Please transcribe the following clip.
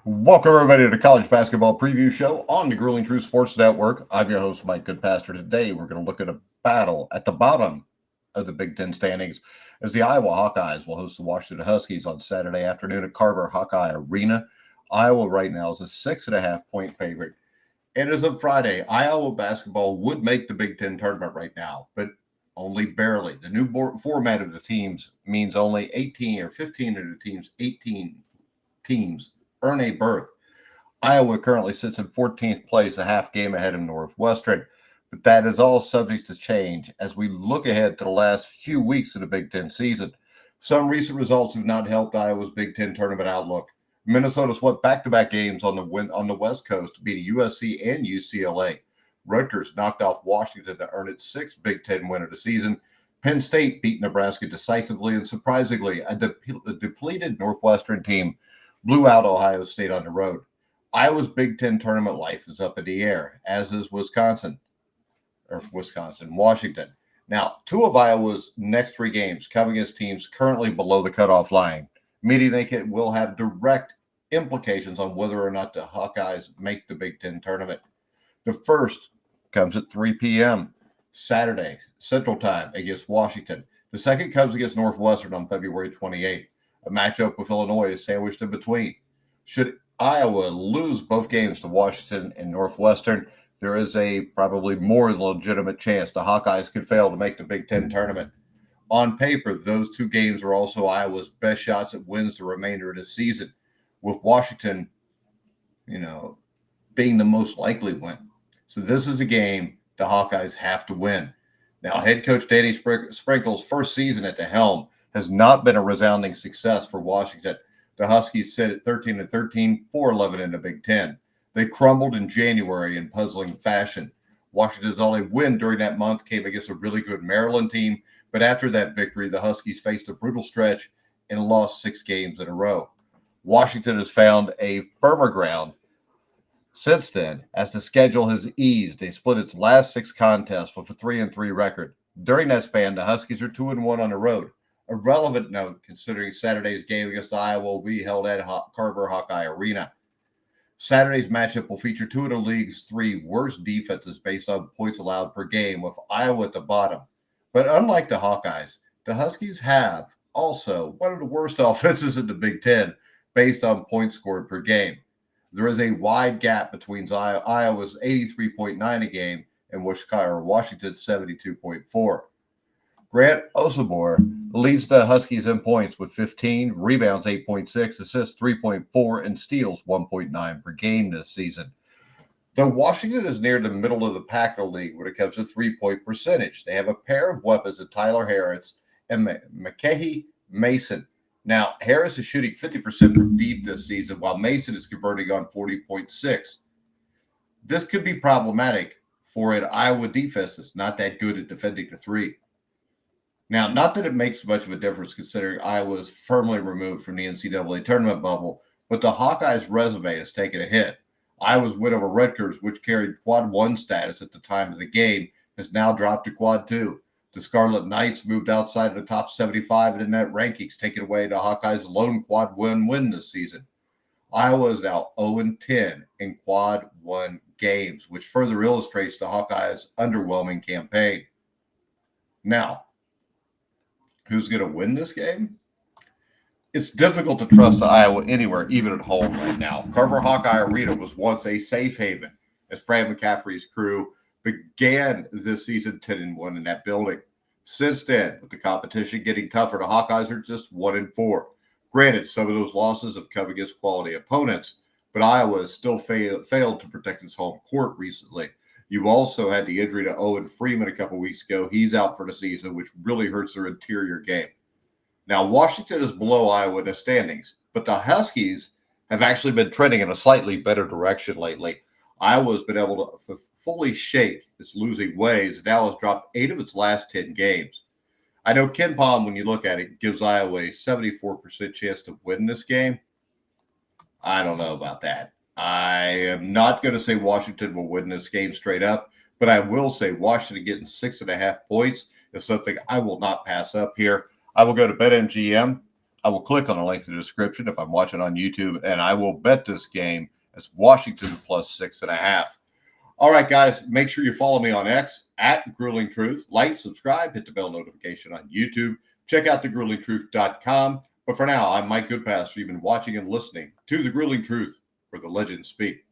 Welcome, everybody, to the College Basketball Preview Show on the Grueling Truth Sports Network. I'm your host, Mike Goodpaster. Today, we're going to look at a battle at the bottom of the Big Ten standings as the Iowa Hawkeyes will host the Washington Huskies on Saturday afternoon at Carver Hawkeye Arena. Iowa right now is a 6.5-point favorite. And as of Friday, Iowa basketball would make the Big Ten tournament right now, but only barely. The new format of the teams means only 18 or 15 of the teams, 18 teams earn a berth. Iowa currently sits in 14th place, a half game ahead of Northwestern, but that is all subject to change as we look ahead to the last few weeks of the Big Ten season. Some recent results have not helped Iowa's Big Ten tournament outlook. Minnesota swept back-to-back games on the West Coast, beating USC and UCLA. Rutgers knocked off Washington to earn its sixth Big Ten win of the season. Penn State beat Nebraska decisively, and surprisingly, a depleted Northwestern team blew out Ohio State on the road. Iowa's Big Ten tournament life is up in the air, as is Washington. Now, two of Iowa's next three games come against teams currently below the cutoff line, meaning they will have direct implications on whether or not the Hawkeyes make the Big Ten tournament. The first comes at 3 p.m. Saturday, Central Time, against Washington. The second comes against Northwestern on February 28th. A matchup with Illinois is sandwiched in between. Should Iowa lose both games to Washington and Northwestern, there is a probably more than legitimate chance the Hawkeyes could fail to make the Big Ten tournament. On paper, those two games are also Iowa's best shots at wins the remainder of the season, with Washington, being the most likely win. So this is a game the Hawkeyes have to win. Now, head coach Danny Sprinkle's first season at the helm has not been a resounding success for Washington. The Huskies sit at 13-13, 4-11 in the Big Ten. They crumbled in January in puzzling fashion. Washington's only win during that month came against a really good Maryland team, but after that victory, the Huskies faced a brutal stretch and lost 6 games in a row. Washington has found a firmer ground since then as the schedule has eased. They split its last 6 contests with a 3-3 record. During that span, the Huskies are 2-1 on the road. A relevant note, considering Saturday's game against Iowa will be held at Carver Hawkeye Arena. Saturday's matchup will feature two of the league's 3 worst defenses based on points allowed per game, with Iowa at the bottom. But unlike the Hawkeyes, the Huskies have also one of the worst offenses in the Big Ten based on points scored per game. There is a wide gap between Iowa's 83.9 a game and Washington's 72.4. Grant Osobor leads the Huskies in points with 15, rebounds 8.6, assists 3.4, and steals 1.9 per game this season. Though Washington is near the middle of the pack of the league when it comes to three-point percentage, they have a pair of weapons in Tyler Harris and Makahi Mason. Now, Harris is shooting 50% from deep this season, while Mason is converting on 40.6. This could be problematic for an Iowa defense that's not that good at defending the three. Now, not that it makes much of a difference considering Iowa is firmly removed from the NCAA tournament bubble, but the Hawkeyes' resume has taken a hit. Iowa's win over Rutgers, which carried quad 1 status at the time of the game, has now dropped to quad 2. The Scarlet Knights moved outside of the top 75 in the net rankings, taking away the Hawkeyes' lone quad 1 win this season. Iowa is now 0-10 in quad 1 games, which further illustrates the Hawkeyes' underwhelming campaign. Now, who's going to win this game? It's difficult to trust Iowa anywhere, even at home right now. Carver Hawkeye Arena was once a safe haven as Fran McCaffrey's crew began this season 10-1 in that building. Since then, with the competition getting tougher, the Hawkeyes are just 1-4. Granted, some of those losses have come against quality opponents, but Iowa has still failed to protect its home court recently. You also had the injury to Owen Freeman a couple weeks ago. He's out for the season, which really hurts their interior game. Now, Washington is below Iowa in the standings, but the Huskies have actually been trending in a slightly better direction lately. Iowa's been able to fully shake its losing ways and now has dropped 8 of its last 10 games. I know Ken Palm, when you look at it, gives Iowa a 74% chance to win this game. I don't know about that. I am not going to say Washington will win this game straight up, but I will say Washington getting 6.5 points is something I will not pass up here. I will go to BetMGM. I will click on the link in the description if I'm watching on YouTube, and I will bet this game as Washington plus 6.5. All right, guys, make sure you follow me on X at Grueling Truth. Like, subscribe, hit the bell notification on YouTube. Check out thegruelingtruth.com. But for now, I'm Mike Goodpaster. You've been watching and listening to The Grueling Truth, where the legends speak.